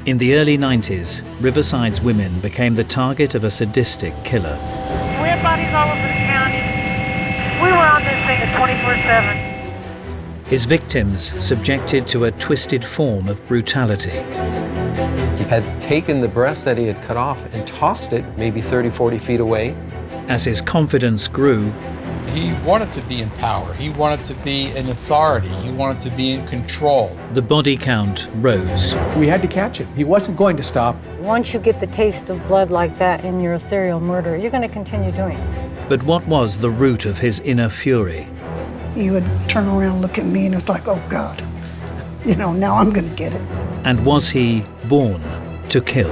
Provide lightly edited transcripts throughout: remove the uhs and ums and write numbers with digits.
In the early 90s, Riverside's women became the target of a sadistic killer. We have bodies all over the county. We were on this thing at 24/7. His victims subjected to a twisted form of brutality. He had taken the breast that he had cut off and tossed it maybe 30, 40 feet away. As his confidence grew, he wanted to be in power. He wanted to be in authority. He wanted to be in control. The body count rose. We had to catch him. He wasn't going to stop. Once you get the taste of blood like that and you're a serial murderer, you're going to continue doing it. But what was the root of his inner fury? He would turn around and look at me and it's like, oh God, now I'm going to get it. And was he born to kill?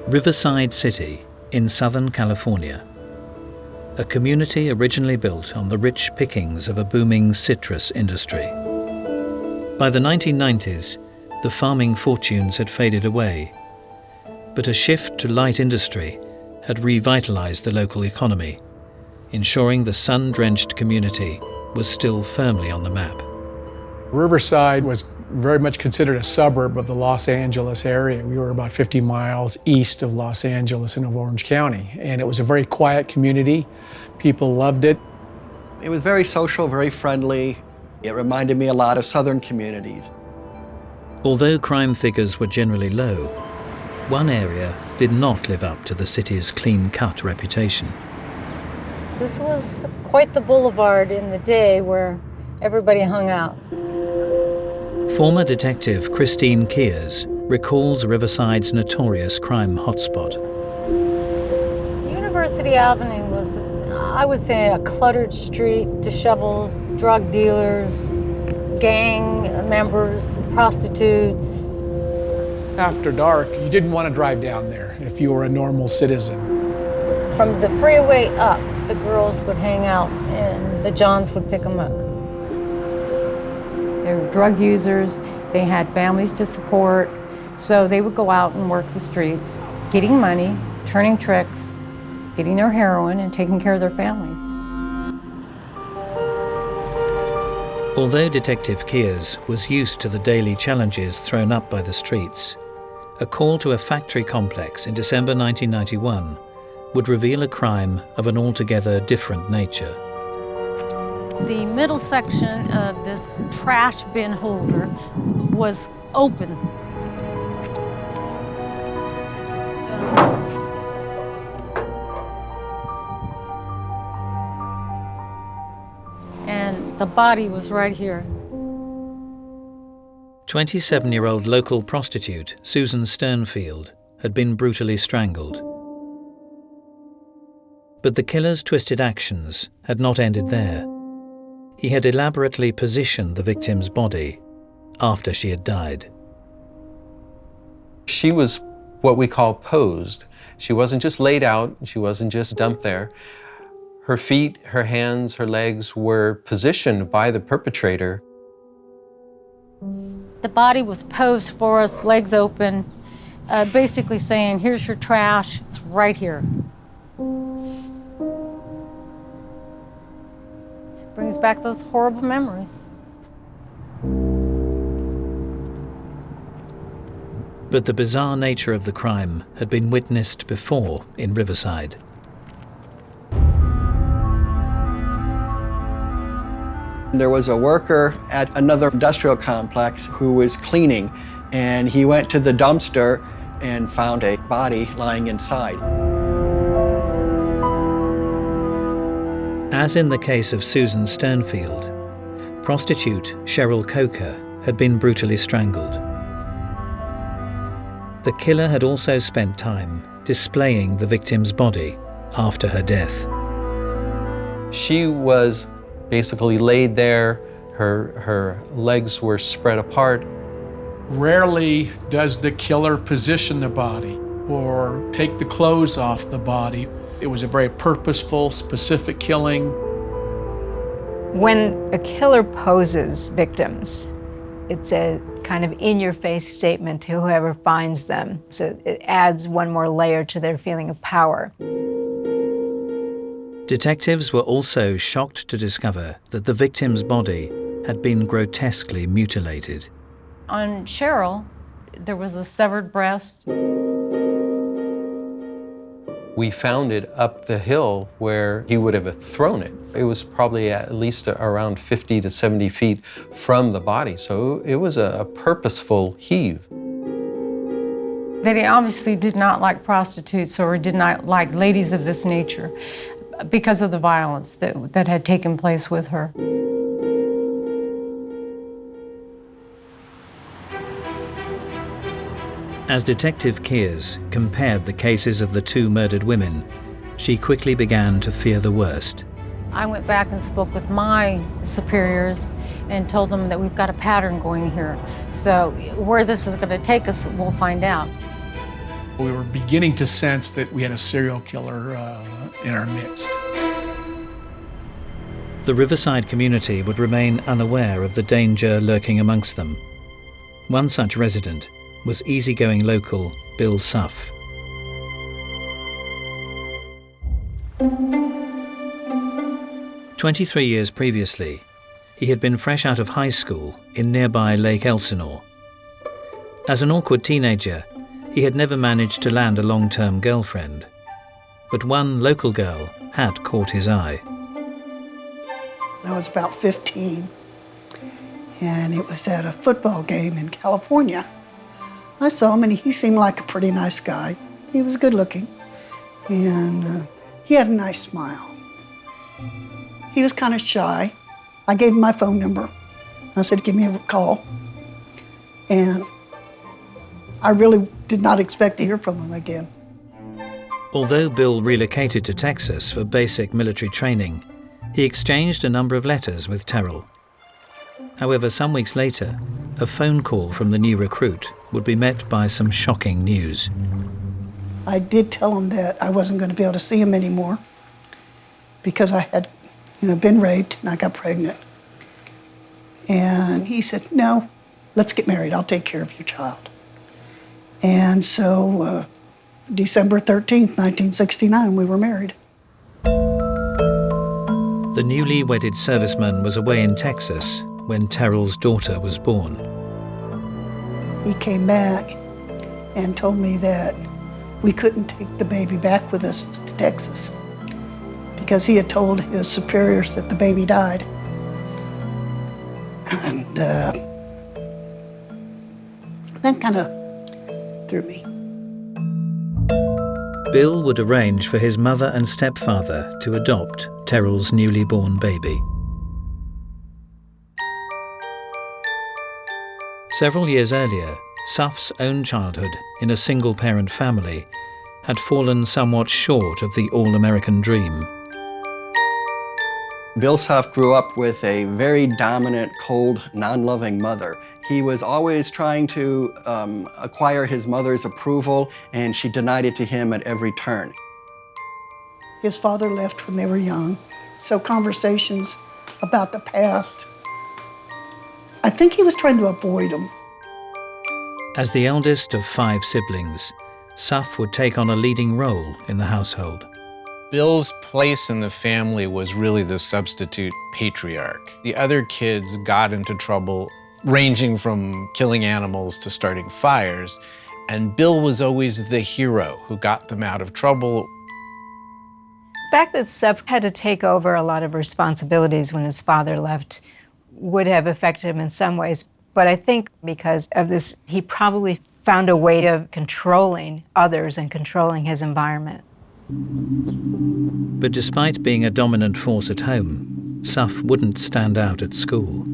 Riverside City in Southern California, a community originally built on the rich pickings of a booming citrus industry. By the 1990s, the farming fortunes had faded away, but a shift to light industry had revitalized the local economy, ensuring the sun-drenched community was still firmly on the map. Riverside was very much considered a suburb of the Los Angeles area. We were about 50 miles east of Los Angeles in Orange County, and it was a very quiet community. People loved it. It was very social, very friendly. It reminded me a lot of southern communities. Although crime figures were generally low, one area did not live up to the city's clean-cut reputation. This was quite the boulevard in the day where everybody hung out. Former detective Christine Keers recalls Riverside's notorious crime hotspot. University Avenue was, I would say, a cluttered street, disheveled, drug dealers, gang members, prostitutes. After dark, you didn't want to drive down there if you were a normal citizen. From the freeway up, the girls would hang out and the Johns would pick them up. They were drug users, they had families to support, so they would go out and work the streets, getting money, turning tricks, getting their heroin, and taking care of their families. Although Detective Keers was used to the daily challenges thrown up by the streets, a call to a factory complex in December 1991 would reveal a crime of an altogether different nature. The middle section of this trash bin holder was open. And the body was right here. 27-year-old local prostitute Susan Sternfield had been brutally strangled. But the killer's twisted actions had not ended there. He had elaborately positioned the victim's body after she had died. She was what we call posed. She wasn't just laid out, she wasn't just dumped there. Her feet, her hands, her legs were positioned by the perpetrator. The body was posed for us, legs open, basically saying, here's your trash, it's right here. Brings back those horrible memories. But the bizarre nature of the crime had been witnessed before in Riverside. There was a worker at another industrial complex who was cleaning, and he went to the dumpster and found a body lying inside. As in the case of Susan Sternfield, prostitute Cheryl Coker had been brutally strangled. The killer had also spent time displaying the victim's body after her death. She was basically laid there, her legs were spread apart. Rarely does the killer position the body or take the clothes off the body. It was a very purposeful, specific killing. When a killer poses victims, it's a kind of in-your-face statement to whoever finds them. So it adds one more layer to their feeling of power. Detectives were also shocked to discover that the victim's body had been grotesquely mutilated. On Cheryl, there was a severed breast. We found it up the hill where he would have thrown it. It was probably at least around 50 to 70 feet from the body, so it was a purposeful heave. That he obviously did not like prostitutes or did not like ladies of this nature because of the violence that had taken place with her. As Detective Keers compared the cases of the two murdered women, she quickly began to fear the worst. I went back and spoke with my superiors and told them that we've got a pattern going here. So where this is going to take us, we'll find out. We were beginning to sense that we had a serial killer in our midst. The Riverside community would remain unaware of the danger lurking amongst them. One such resident was easygoing local Bill Suff. "23 years previously, he had been fresh out of high school in nearby Lake Elsinore. As an awkward teenager, he had never managed to land a long-term girlfriend, but one local girl had caught his eye. I was about 15, and it was at a football game in California. I saw him, and he seemed like a pretty nice guy. He was good looking, and he had a nice smile. He was kind of shy. I gave him my phone number. I said, give me a call. And I really did not expect to hear from him again. Although Bill relocated to Texas for basic military training, he exchanged a number of letters with Terrell. However, some weeks later, a phone call from the new recruit would be met by some shocking news. I did tell him that I wasn't going to be able to see him anymore because I had, been raped and I got pregnant. And he said, no, let's get married. I'll take care of your child. And so December 13th, 1969, we were married. The newly wedded serviceman was away in Texas when Terrell's daughter was born. He came back and told me that we couldn't take the baby back with us to Texas because he had told his superiors that the baby died. And that kind of threw me. Bill would arrange for his mother and stepfather to adopt Terrell's newly born baby. Several years earlier, Suff's own childhood in a single-parent family had fallen somewhat short of the all-American dream. Bill Suff grew up with a very dominant, cold, non-loving mother. He was always trying to acquire his mother's approval, and she denied it to him at every turn. His father left when they were young, so conversations about the past, I think he was trying to avoid them. As the eldest of 5 siblings, Suff would take on a leading role in the household. Bill's place in the family was really the substitute patriarch. The other kids got into trouble ranging from killing animals to starting fires, and Bill was always the hero who got them out of trouble. The fact that Suff had to take over a lot of responsibilities when his father left would have affected him in some ways, but I think because of this, he probably found a way of controlling others and controlling his environment. But despite being a dominant force at home, Suff wouldn't stand out at school.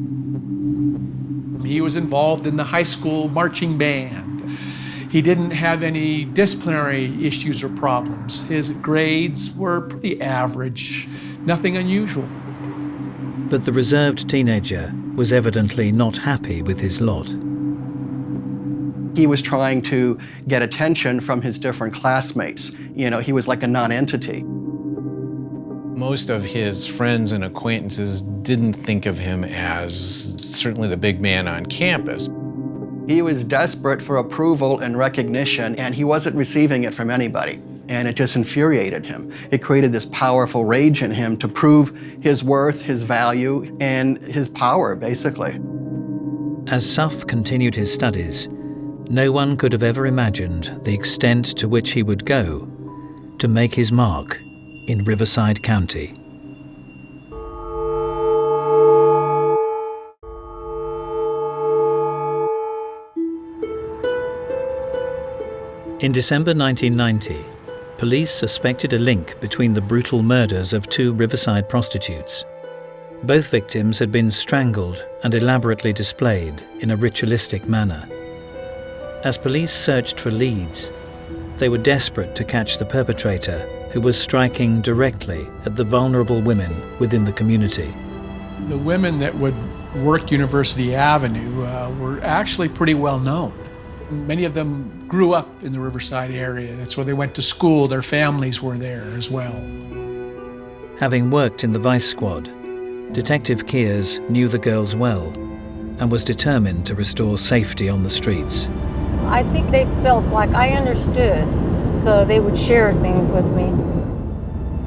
He was involved in the high school marching band. He didn't have any disciplinary issues or problems. His grades were pretty average, nothing unusual. But the reserved teenager was evidently not happy with his lot. He was trying to get attention from his different classmates. You know, he was like a non-entity. Most of his friends and acquaintances didn't think of him as certainly the big man on campus. He was desperate for approval and recognition, and he wasn't receiving it from anybody. And it just infuriated him. It created this powerful rage in him to prove his worth, his value, and his power, basically. As Suff continued his studies, no one could have ever imagined the extent to which he would go to make his mark in Riverside County. In December 1990, police suspected a link between the brutal murders of 2 Riverside prostitutes. Both victims had been strangled and elaborately displayed in a ritualistic manner. As police searched for leads, they were desperate to catch the perpetrator, who was striking directly at the vulnerable women within the community. The women that would work University Avenue were actually pretty well known. Many of them grew up in the Riverside area. That's where they went to school. Their families were there as well. Having worked in the Vice Squad, Detective Keers knew the girls well and was determined to restore safety on the streets. I think they felt like I understood, so they would share things with me.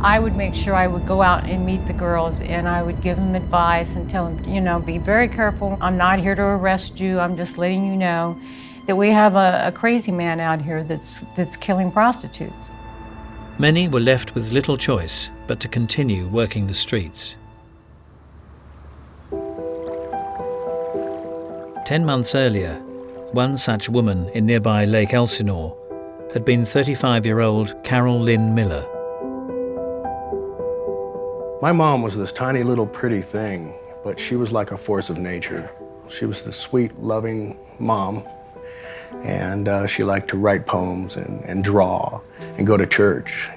I would make sure I would go out and meet the girls, and I would give them advice and tell them, you know, be very careful. I'm not here to arrest you. I'm just letting you know that we have a crazy man out here that's killing prostitutes. Many were left with little choice but to continue working the streets. 10 months earlier, one such woman in nearby Lake Elsinore had been 35-year-old Carol Lynn Miller. My mom was this tiny little pretty thing, but she was like a force of nature. She was this sweet, loving mom, and she liked to write poems and draw and go to church.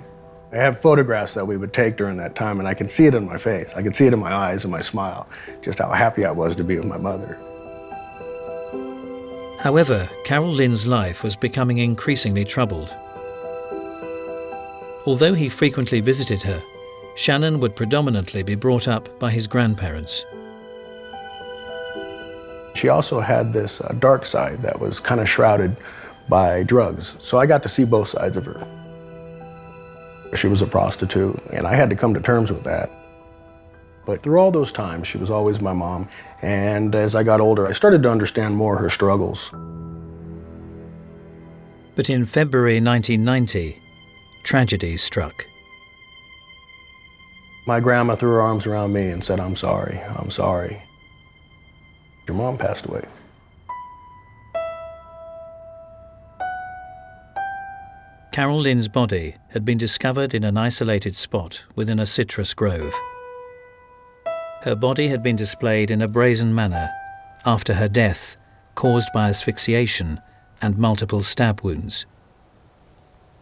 I have photographs that we would take during that time, and I can see it in my face. I can see it in my eyes and my smile, just how happy I was to be with my mother. However, Carol Lynn's life was becoming increasingly troubled. Although he frequently visited her, Shannon would predominantly be brought up by his grandparents. She also had this dark side that was kind of shrouded by drugs, so I got to see both sides of her. She was a prostitute, and I had to come to terms with that. But through all those times, she was always my mom, and as I got older, I started to understand more her struggles. But in February 1990, tragedy struck. My grandma threw her arms around me and said, "I'm sorry, I'm sorry. Your mom passed away." Carol Lynn's body had been discovered in an isolated spot within a citrus grove. Her body had been displayed in a brazen manner after her death, caused by asphyxiation and multiple stab wounds.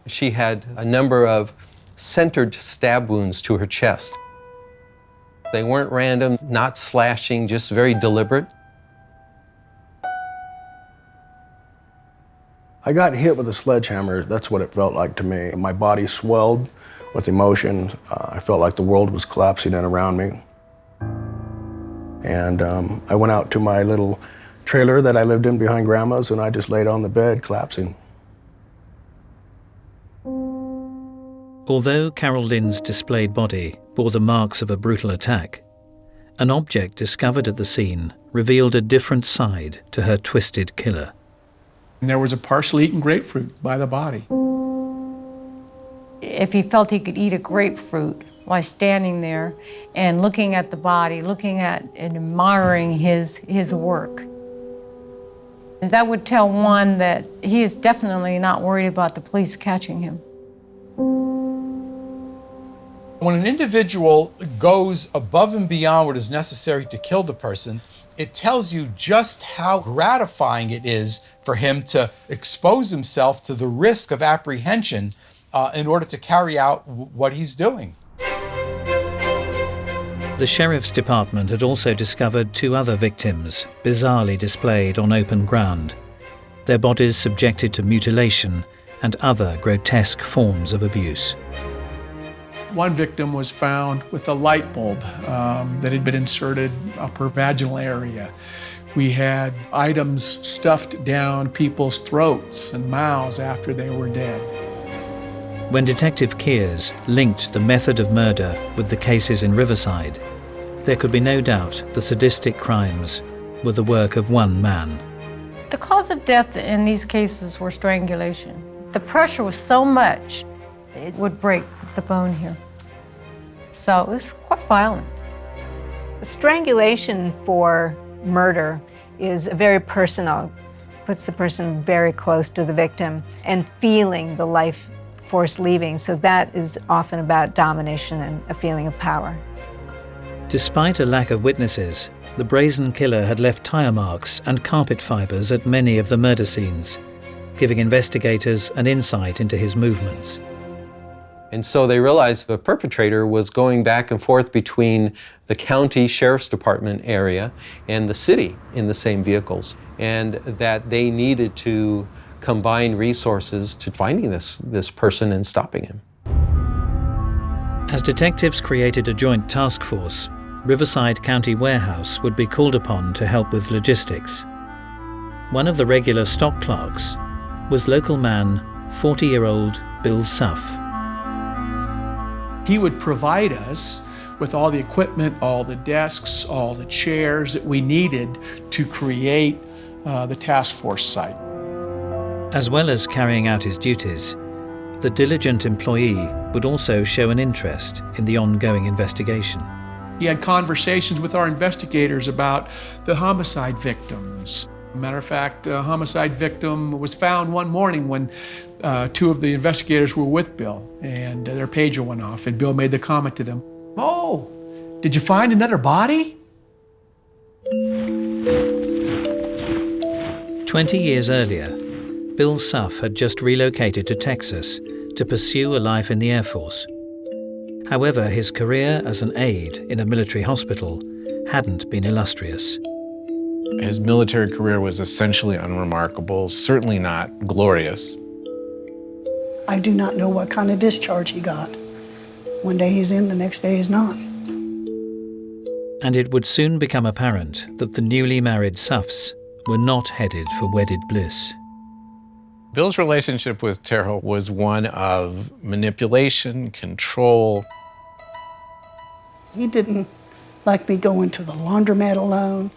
She had a number of centered stab wounds to her chest. They weren't random, not slashing, just very deliberate. I got hit with a sledgehammer. That's what it felt like to me. My body swelled with emotion. I felt like the world was collapsing in around me. And I went out to my little trailer that I lived in behind Grandma's, and I just laid on the bed, collapsing. Although Carol Lynn's displayed body bore the marks of a brutal attack, an object discovered at the scene revealed a different side to her twisted killer. And there was a partially eaten grapefruit by the body. If he felt he could eat a grapefruit while standing there and looking at the body, looking at and admiring his work, and that would tell one that he is definitely not worried about the police catching him. When an individual goes above and beyond what is necessary to kill the person, it tells you just how gratifying it is for him to expose himself to the risk of apprehension in order to carry out what he's doing. The Sheriff's Department had also discovered 2 other victims, bizarrely displayed on open ground. their bodies subjected to mutilation and other grotesque forms of abuse. One victim was found with a light bulb that had been inserted up her vaginal area. We had items stuffed down people's throats and mouths after they were dead. When Detective Keers linked the method of murder with the cases in Riverside, there could be no doubt the sadistic crimes were the work of one man. The cause of death in these cases were strangulation. The pressure was so much, it would break the bone here. So it was quite violent. Strangulation for murder is very personal, puts the person very close to the victim and feeling the life force leaving. So that is often about domination and a feeling of power. Despite a lack of witnesses, the brazen killer had left tire marks and carpet fibers at many of the murder scenes, giving investigators an insight into his movements. And so they realized the perpetrator was going back and forth between the county sheriff's department area and the city in the same vehicles, and that they needed to combine resources to finding this person and stopping him. As detectives created a joint task force, Riverside County Warehouse would be called upon to help with logistics. One of the regular stock clerks was local man 40-year-old Bill Suff. He would provide us with all the equipment, all the desks, all the chairs that we needed to create the task force site. As well as carrying out his duties, the diligent employee would also show an interest in the ongoing investigation. He had conversations with our investigators about the homicide victims. Matter of fact, a homicide victim was found one morning when two of the investigators were with Bill, and their pager went off, and Bill made the comment to them, "Oh, did you find another body?" 20 years earlier, Bill Suff had just relocated to Texas to pursue a life in the Air Force. However, his career as an aide in a military hospital hadn't been illustrious. His military career was essentially unremarkable, certainly not glorious. I do not know what kind of discharge he got. One day he's in, the next day he's not. And it would soon become apparent that the newly married Suffs were not headed for wedded bliss. Bill's relationship with Terrell was one of manipulation, control. He didn't like me going to the laundromat alone.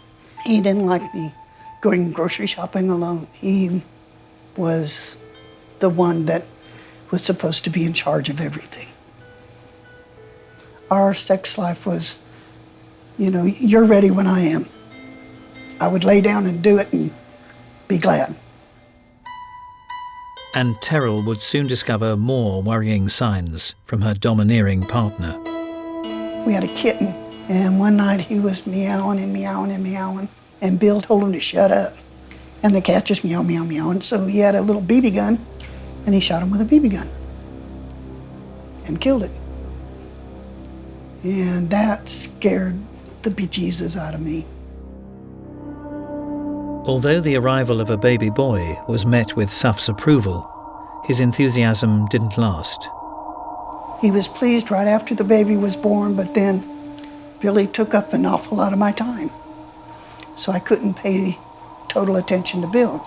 He didn't like me going grocery shopping alone. He was the one that was supposed to be in charge of everything. Our sex life was, you're ready when I am. I would lay down and do it and be glad. And Terrell would soon discover more worrying signs from her domineering partner. We had a kitten, and one night he was meowing and meowing and meowing, and Bill told him to shut up. And the cat just meow, meow, meow, and so he had a little BB gun, and he shot him with a BB gun and killed it. And that scared the bejesus out of me. Although the arrival of a baby boy was met with Suff's approval, his enthusiasm didn't last. He was pleased right after the baby was born, but then Billy took up an awful lot of my time. So I couldn't pay total attention to Bill.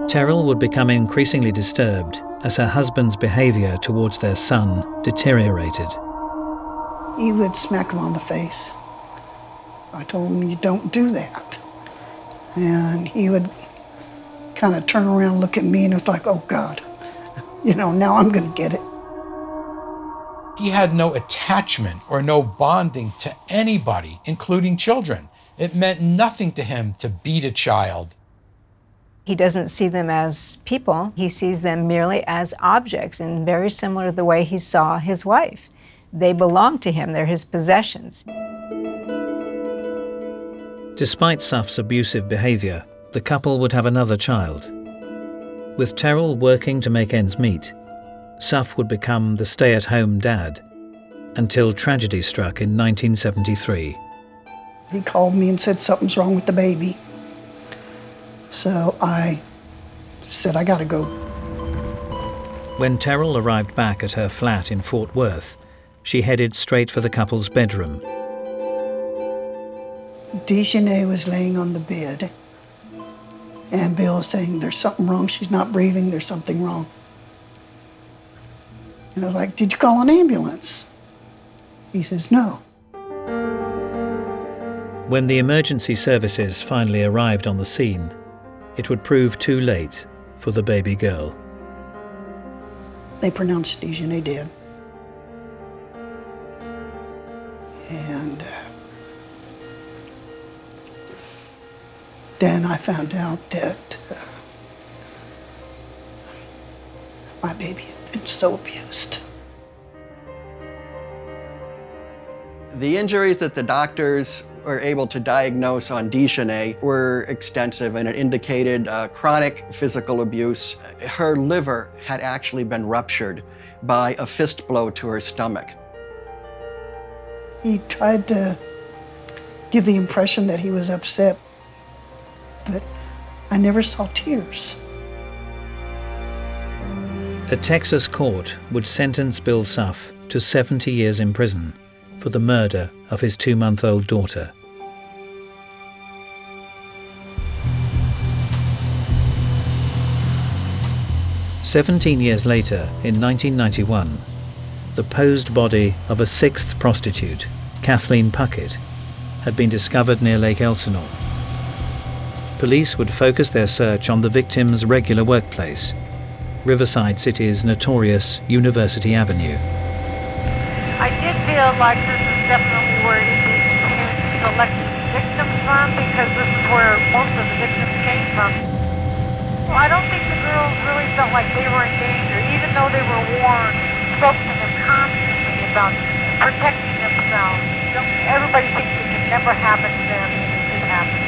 Terrell would become increasingly disturbed as her husband's behavior towards their son deteriorated. He would smack him on the face. I told him, "You don't do that." And he would kind of turn around and look at me, and it was like, oh God, now I'm gonna get it. He had no attachment or no bonding to anybody, including children. It meant nothing to him to beat a child. He doesn't see them as people. He sees them merely as objects, and very similar to the way he saw his wife. They belong to him, they're his possessions. Despite Suff's abusive behavior, the couple would have another child. With Terrell working to make ends meet, Suff would become the stay-at-home dad until tragedy struck in 1973. He called me and said something's wrong with the baby. So I said, I gotta go. When Terrell arrived back at her flat in Fort Worth, she headed straight for the couple's bedroom. Dejanay was laying on the bed, and Bill was saying, there's something wrong, she's not breathing, there's something wrong. And I was like, did you call an ambulance? He says, no. When the emergency services finally arrived on the scene, it would prove too late for the baby girl. They pronounced Dejanay dead. And then I found out that my baby had been so abused. The injuries that the doctors were able to diagnose on Dejanay were extensive, and it indicated chronic physical abuse. Her liver had actually been ruptured by a fist blow to her stomach. He tried to give the impression that he was upset, but I never saw tears. A Texas court would sentence Bill Suff to 70 years in prison for the murder of his 2-month-old daughter. "17 years later, in 1991, the posed body of a 6th prostitute, Kathleen Puckett, had been discovered near Lake Elsinore. Police would focus their search on the victim's regular workplace, Riverside City's notorious University Avenue. I did feel like this is definitely where he selected victims from, because this is where most of the victims came from. Well, I don't think the girls really felt like they were in danger, even though they were warned, spoke to them constantly about protecting themselves. Everybody thinks it can never happen to them, and it did happen.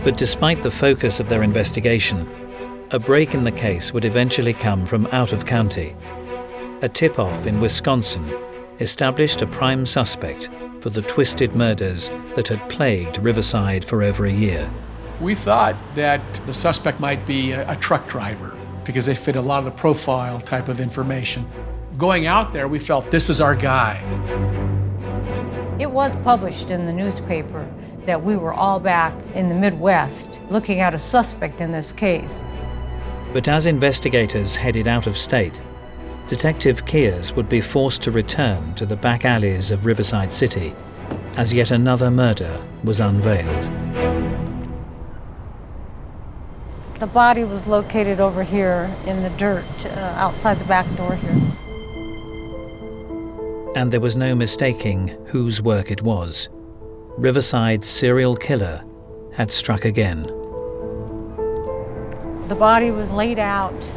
But despite the focus of their investigation, a break in the case would eventually come from out of county. A tip-off in Wisconsin established a prime suspect for the twisted murders that had plagued Riverside for over a year. We thought that the suspect might be a truck driver because they fit a lot of the profile type of information. Going out there, we felt this is our guy. It was published in the newspaper that we were all back in the Midwest looking at a suspect in this case. But as investigators headed out of state, Detective Keers would be forced to return to the back alleys of Riverside City as yet another murder was unveiled. The body was located over here in the dirt outside the back door here. And there was no mistaking whose work it was. Riverside's serial killer had struck again. The body was laid out,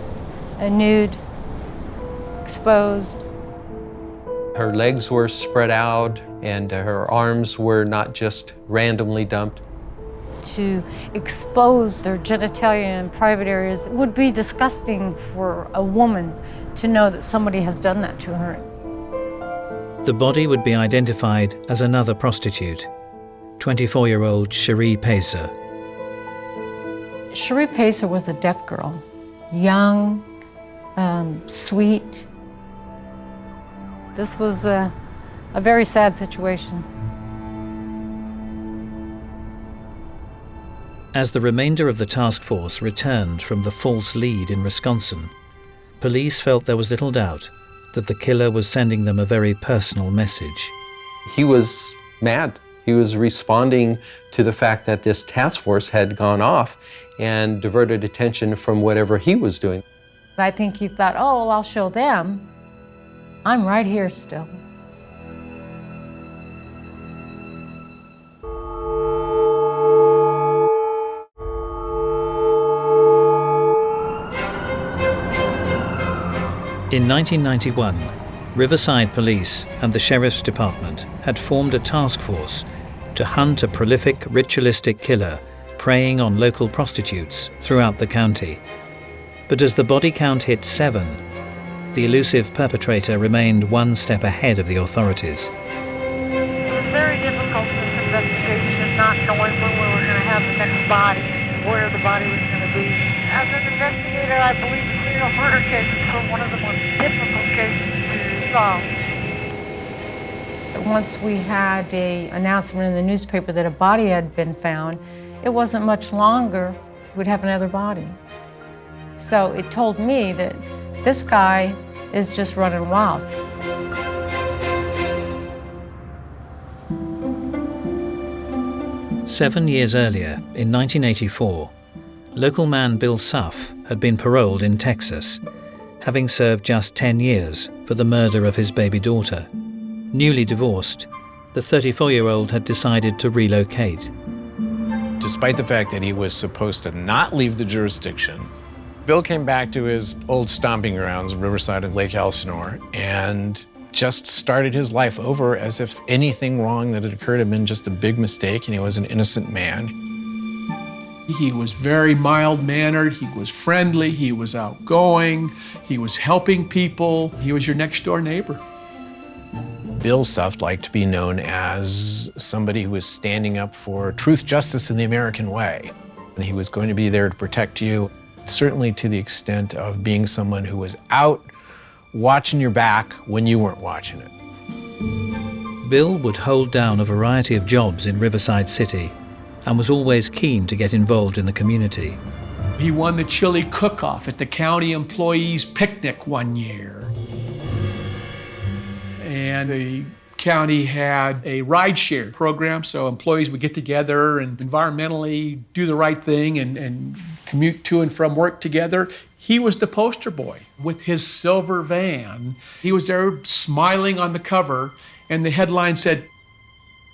nude, exposed. Her legs were spread out, and her arms were not just randomly dumped. To expose their genitalia and private areas, it would be disgusting for a woman to know that somebody has done that to her. The body would be identified as another prostitute, 24-year-old Cherie Pacer. Cherie Pacer was a deaf girl, young, sweet. This was a very sad situation. As the remainder of the task force returned from the false lead in Wisconsin, police felt there was little doubt that the killer was sending them a very personal message. He was mad. He was responding to the fact that this task force had gone off and diverted attention from whatever he was doing. I think he thought, oh, well, I'll show them. I'm right here still. In 1991, Riverside Police and the Sheriff's Department had formed a task force to hunt a prolific ritualistic killer preying on local prostitutes throughout the county. But as the body count hit 7, the elusive perpetrator remained one step ahead of the authorities. It was very difficult, this investigation. knowing when we were going to have the next body and where the body was going to be. As an investigator, I believe criminal murder cases are one of the most difficult cases to solve. Once we had an announcement in the newspaper that a body had been found, it wasn't much longer we'd have another body. So it told me that this guy is just running wild. "7 years earlier, in 1984, local man Bill Suff had been paroled in Texas, having served just 10 years for the murder of his baby daughter. Newly divorced, the 34-year-old had decided to relocate. Despite the fact that he was supposed to not leave the jurisdiction, Bill came back to his old stomping grounds, Riverside and Lake Elsinore, and just started his life over as if anything wrong that had occurred had been just a big mistake and he was an innocent man. He was very mild-mannered, he was friendly, he was outgoing, he was helping people, he was your next-door neighbor. Bill Suff liked to be known as somebody who was standing up for truth, justice, and the American way. And he was going to be there to protect you, certainly to the extent of being someone who was out watching your back when you weren't watching it. Bill would hold down a variety of jobs in Riverside City and was always keen to get involved in the community. He won the chili cook-off at the county employees' picnic one year. And the county had a ride-share program, so employees would get together and environmentally do the right thing and commute to and from work together. He was the poster boy with his silver van. He was there smiling on the cover, and the headline said,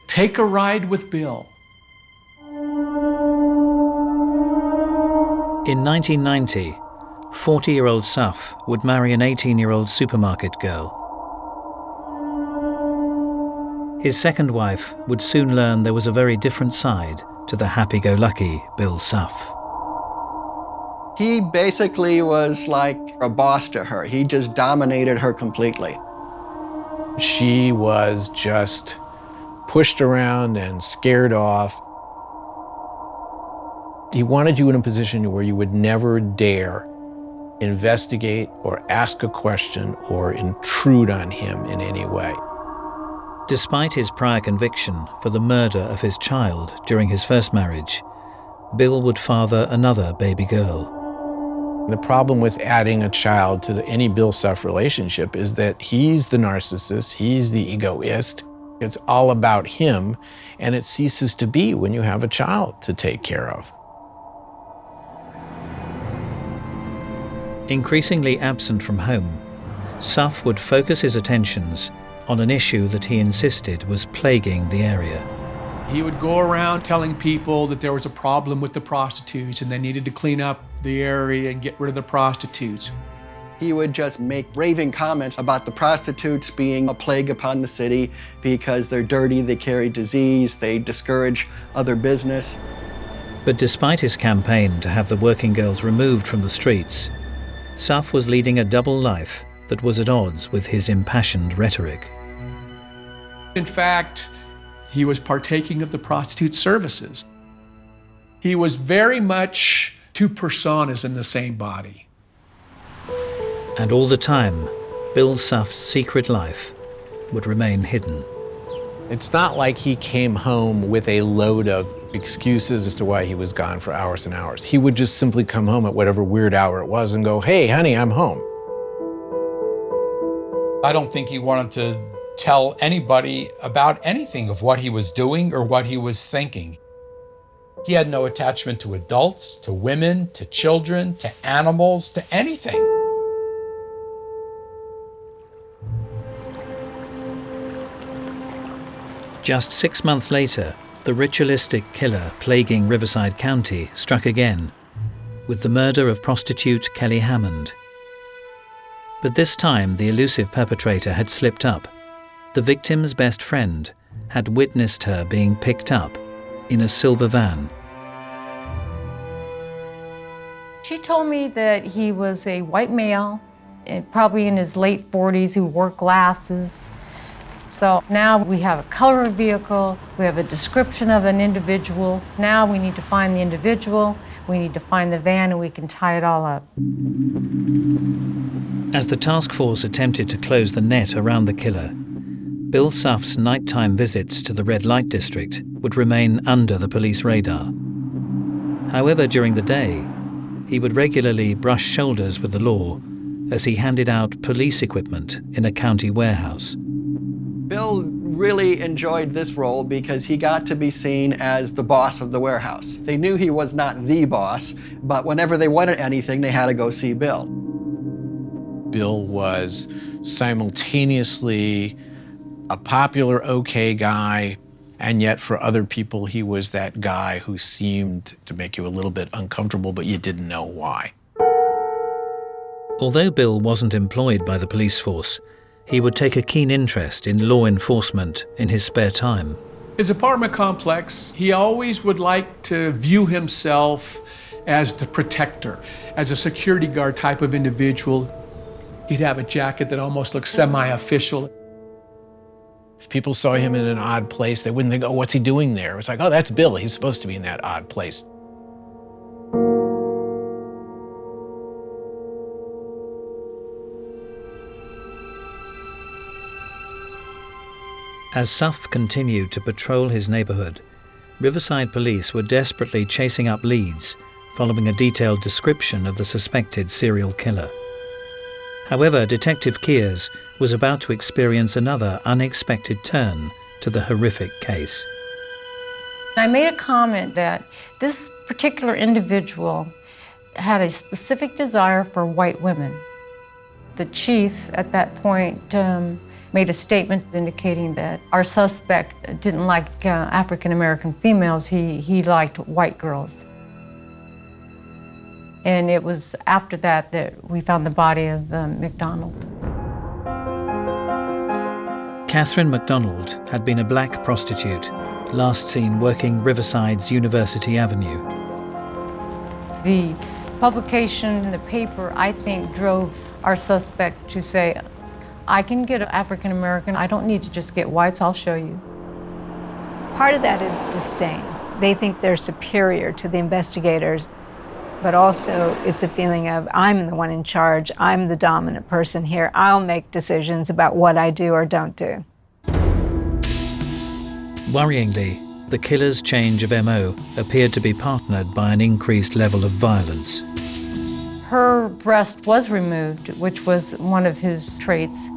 "Take a ride with Bill." In 1990, 40-year-old Suff would marry an 18-year-old supermarket girl. His second wife would soon learn there was a very different side to the happy-go-lucky Bill Suff. He basically was like a boss to her. He just dominated her completely. She was just pushed around and scared off. He wanted you in a position where you would never dare investigate or ask a question or intrude on him in any way. Despite his prior conviction for the murder of his child during his first marriage, Bill would father another baby girl. The problem with adding a child to any Bill Suff relationship is that he's the narcissist, he's the egoist. It's all about him, and it ceases to be when you have a child to take care of. Increasingly absent from home, Suff would focus his attentions on an issue that he insisted was plaguing the area. He would go around telling people that there was a problem with the prostitutes and they needed to clean up the area and get rid of the prostitutes. He would just make raving comments about the prostitutes being a plague upon the city because they're dirty, they carry disease, they discourage other business. But despite his campaign to have the working girls removed from the streets, Suff was leading a double life that was at odds with his impassioned rhetoric. In fact, he was partaking of the prostitute services. He was very much two personas in the same body. And all the time, Bill Suff's secret life would remain hidden. It's not like he came home with a load of excuses as to why he was gone for hours and hours. He would just simply come home at whatever weird hour it was and go, "Hey, honey, I'm home." I don't think he wanted to tell anybody about anything of what he was doing or what he was thinking. He had no attachment to adults, to women, to children, to animals, to anything. Just 6 months later, the ritualistic killer plaguing Riverside County struck again, with the murder of prostitute Kelly Hammond. But this time the elusive perpetrator had slipped up. The victim's best friend had witnessed her being picked up in a silver van. She told me that he was a white male, probably in his late 40s, who wore glasses. So now we have a color of vehicle, we have a description of an individual. Now we need to find the individual, we need to find the van, and we can tie it all up. As the task force attempted to close the net around the killer, Bill Suff's nighttime visits to the red light district would remain under the police radar. However, during the day, he would regularly brush shoulders with the law as he handed out police equipment in a county warehouse. Bill really enjoyed this role because he got to be seen as the boss of the warehouse. They knew he was not the boss, but whenever they wanted anything, they had to go see Bill. Bill was simultaneously a popular, okay guy, and yet for other people, he was that guy who seemed to make you a little bit uncomfortable, but you didn't know why. Although Bill wasn't employed by the police force, he would take a keen interest in law enforcement in his spare time. His apartment complex, he always would like to view himself as the protector, as a security guard type of individual. He'd have a jacket that almost looked semi-official. If people saw him in an odd place, they wouldn't think, oh, what's he doing there? It's like, oh, that's Bill. He's supposed to be in that odd place. As Suff continued to patrol his neighborhood, Riverside police were desperately chasing up leads following a detailed description of the suspected serial killer. However, Detective Keers was about to experience another unexpected turn to the horrific case. I made a comment that this particular individual had a specific desire for white women. The chief at that point made a statement indicating that our suspect didn't like African-American females, he liked white girls. And it was after that that we found the body of McDonald. Catherine McDonald had been a black prostitute, last seen working Riverside's University Avenue. The publication in the paper, I think, drove our suspect to say, I can get an African American, I don't need to just get whites, I'll show you. Part of that is disdain. They think they're superior to the investigators, but also it's a feeling of, I'm the one in charge, I'm the dominant person here, I'll make decisions about what I do or don't do. Worryingly, the killer's change of MO appeared to be partnered by an increased level of violence. Her breast was removed, which was one of his traits,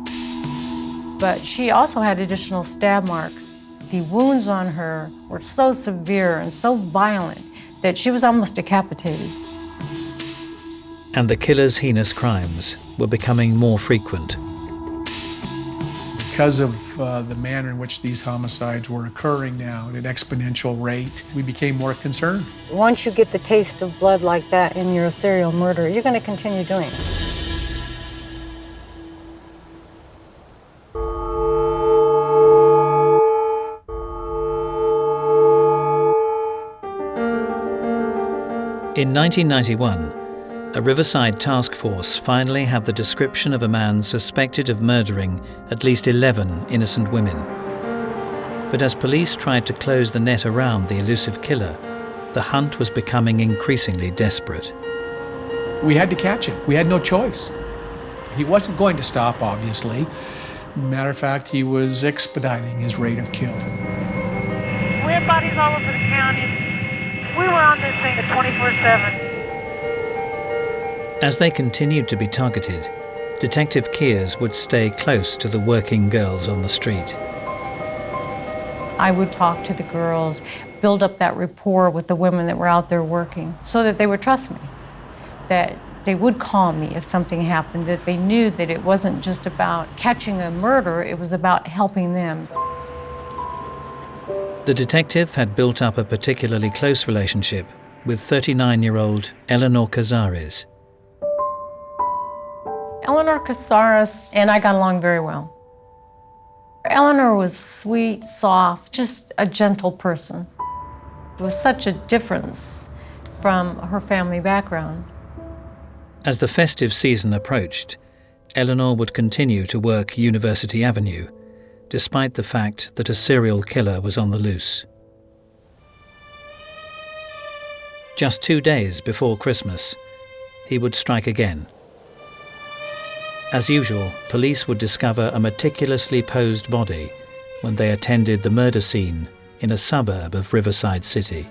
but she also had additional stab marks. The wounds on her were so severe and so violent that she was almost decapitated. And the killer's heinous crimes were becoming more frequent. Because of the manner in which these homicides were occurring now at an exponential rate, we became more concerned. Once you get the taste of blood like that and you're a serial murderer, you're going to continue doing it. In 1991, a Riverside task force finally had the description of a man suspected of murdering at least 11 innocent women. But as police tried to close the net around the elusive killer, the hunt was becoming increasingly desperate. We had to catch him. We had no choice. He wasn't going to stop, obviously. Matter of fact, he was expediting his rate of kill. We had bodies all over the county. We were on this thing at 24/7. As they continued to be targeted, Detective Keers would stay close to the working girls on the street. I would talk to the girls, build up that rapport with the women that were out there working so that they would trust me, that they would call me if something happened, that they knew that it wasn't just about catching a murderer, it was about helping them. The detective had built up a particularly close relationship with 39-year-old Eleanor Cazares. Eleanor Cazares and I got along very well. Eleanor was sweet, soft, just a gentle person. It was such a difference from her family background. As the festive season approached, Eleanor would continue to work University Avenue, despite the fact that a serial killer was on the loose. Just 2 days before Christmas, he would strike again. As usual, police would discover a meticulously posed body when they attended the murder scene in a suburb of Riverside City.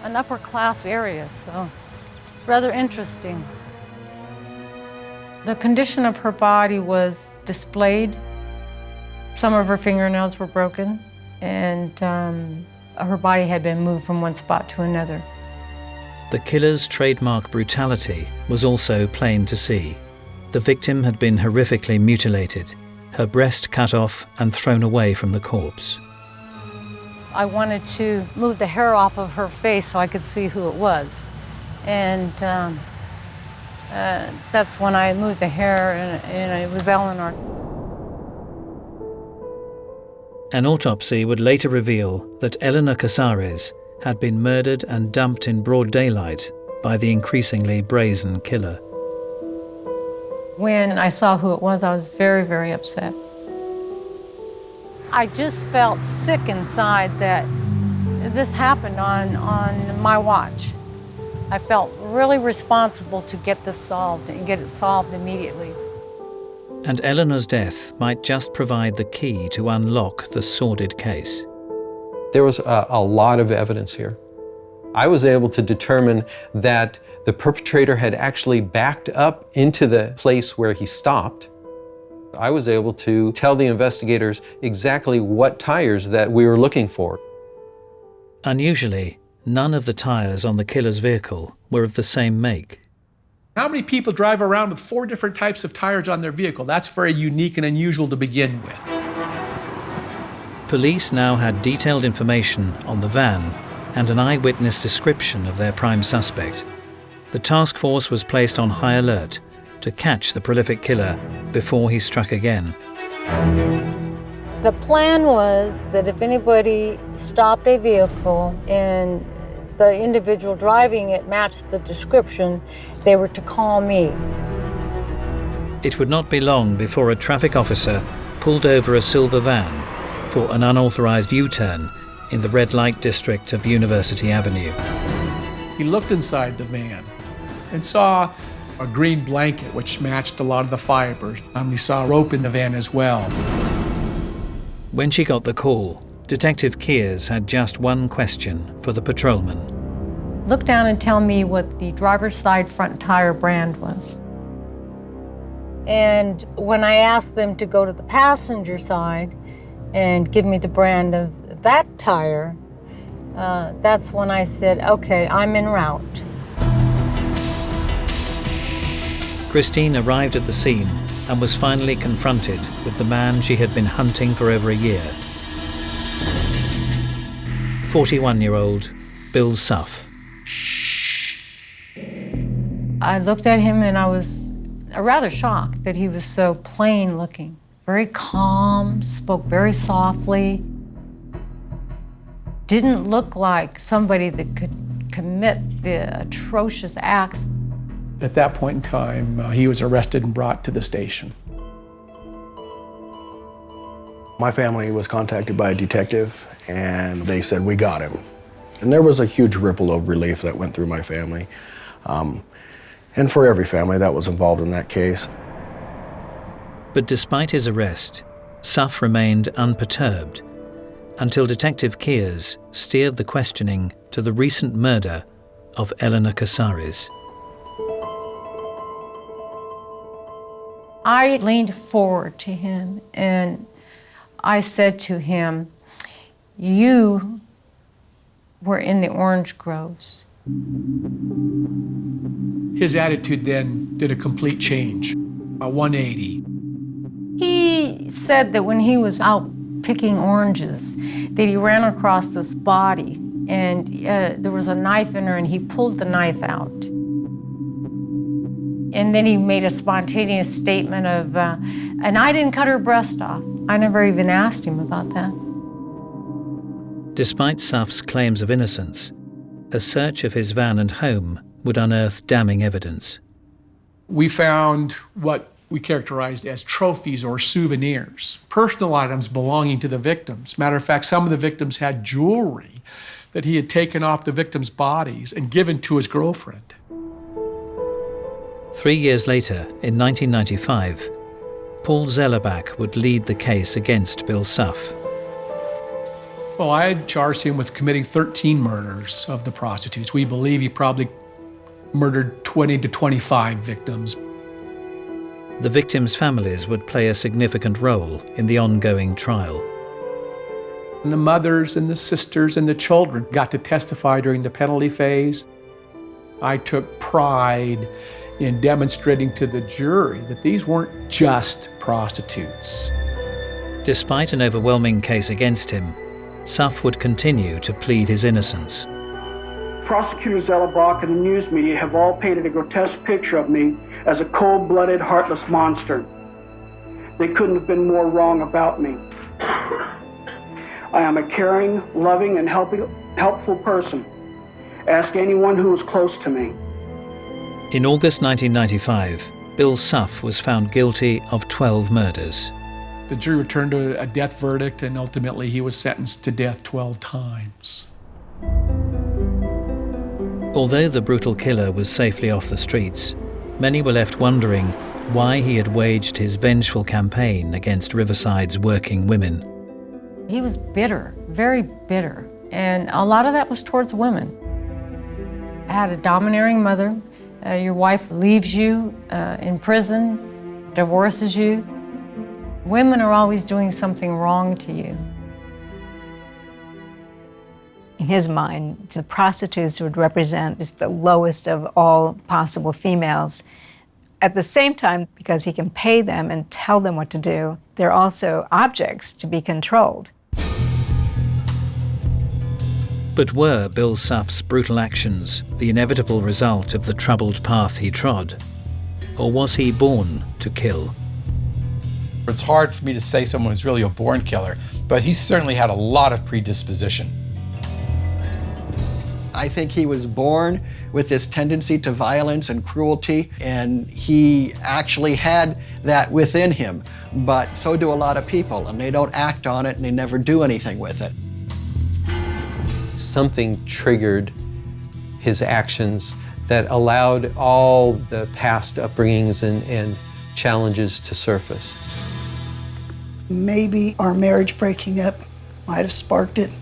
An upper-class area, so rather interesting. The condition of her body was displayed. Some of her fingernails were broken, and her body had been moved from one spot to another. The killer's trademark brutality was also plain to see. The victim had been horrifically mutilated, her breast cut off and thrown away from the corpse. I wanted to move the hair off of her face so I could see who it was. And that's when I moved the hair, and it was Eleanor. An autopsy would later reveal that Eleanor Casares had been murdered and dumped in broad daylight by the increasingly brazen killer. When I saw who it was, I was very, very upset. I just felt sick inside that this happened on my watch. I felt really responsible to get this solved and get it solved immediately. And Eleanor's death might just provide the key to unlock the sordid case. There was a lot of evidence here. I was able to determine that the perpetrator had actually backed up into the place where he stopped. I was able to tell the investigators exactly what tires that we were looking for. Unusually, none of the tires on the killer's vehicle were of the same make. How many people drive around with 4 different types of tires on their vehicle? That's very unique and unusual to begin with. Police now had detailed information on the van and an eyewitness description of their prime suspect. The task force was placed on high alert to catch the prolific killer before he struck again. The plan was that if anybody stopped a vehicle and the individual driving it matched the description, they were to call me. It would not be long before a traffic officer pulled over a silver van for an unauthorized U-turn in the red light district of University Avenue. He looked inside the van and saw a green blanket which matched a lot of the fibers. He saw rope in the van as well. When she got the call, Detective Keers had just one question for the patrolman. Look down and tell me what the driver's side front tire brand was. And when I asked them to go to the passenger side and give me the brand of that tire, that's when I said, okay, I'm en route. Christine arrived at the scene and was finally confronted with the man she had been hunting for over a year. 41-year-old Bill Suff. I looked at him and I was rather shocked that he was so plain looking. Very calm, spoke very softly. Didn't look like somebody that could commit the atrocious acts. At that point in time, he was arrested and brought to the station. My family was contacted by a detective, and they said, we got him. And there was a huge ripple of relief that went through my family. And for every family that was involved in that case. But despite his arrest, Suff remained unperturbed until Detective Keers steered the questioning to the recent murder of Eleanor Casares. I leaned forward to him and I said to him, you were in the orange groves. His attitude then did a complete change, a 180. He said that when he was out picking oranges, that he ran across this body and there was a knife in her and he pulled the knife out. And then he made a spontaneous statement of, and I didn't cut her breast off. I never even asked him about that. Despite Suff's claims of innocence, a search of his van and home would unearth damning evidence. We found what we characterized as trophies or souvenirs, personal items belonging to the victims. Matter of fact, some of the victims had jewelry that he had taken off the victims' bodies and given to his girlfriend. 3 years later, in 1995, Paul Zellerbach would lead the case against Bill Suff. Well, I had charged him with committing 13 murders of the prostitutes. We believe he probably murdered 20 to 25 victims. The victims' families would play a significant role in the ongoing trial. And the mothers and the sisters and the children got to testify during the penalty phase. I took pride in demonstrating to the jury that these weren't just prostitutes. Despite an overwhelming case against him, Suff would continue to plead his innocence. Prosecutor Zellerbach and the news media have all painted a grotesque picture of me as a cold-blooded, heartless monster. They couldn't have been more wrong about me. I am a caring, loving, and helpful person. Ask anyone who was close to me. In August 1995, Bill Suff was found guilty of 12 murders. The jury returned a death verdict, and ultimately he was sentenced to death 12 times. Although the brutal killer was safely off the streets, many were left wondering why he had waged his vengeful campaign against Riverside's working women. He was bitter, very bitter, and a lot of that was towards women. I had a domineering mother. Your wife leaves you in prison, divorces you. Women are always doing something wrong to you. In his mind, the prostitutes would represent just the lowest of all possible females. At the same time, because he can pay them and tell them what to do, they're also objects to be controlled. But were Bill Suff's brutal actions the inevitable result of the troubled path he trod? Or was he born to kill? It's hard for me to say someone was really a born killer, but he certainly had a lot of predisposition. I think he was born with this tendency to violence and cruelty, and he actually had that within him. But so do a lot of people, and they don't act on it, and they never do anything with it. Something triggered his actions that allowed all the past upbringings and challenges to surface. Maybe our marriage breaking up might have sparked it.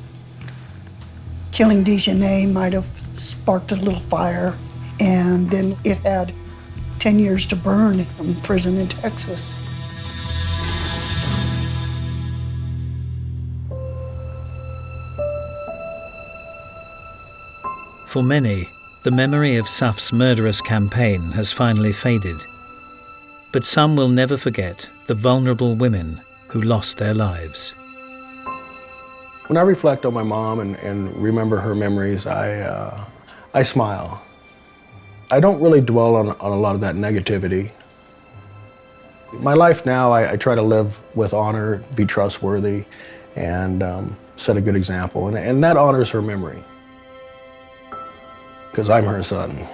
Killing Dejanay might have sparked a little fire, and then it had 10 years to burn in prison in Texas. For many, the memory of Suff's murderous campaign has finally faded. But some will never forget the vulnerable women who lost their lives. When I reflect on my mom and remember her memories, I smile. I don't really dwell on a lot of that negativity. My life now, I try to live with honor, be trustworthy, and set a good example. And that honors her memory, because I'm her son.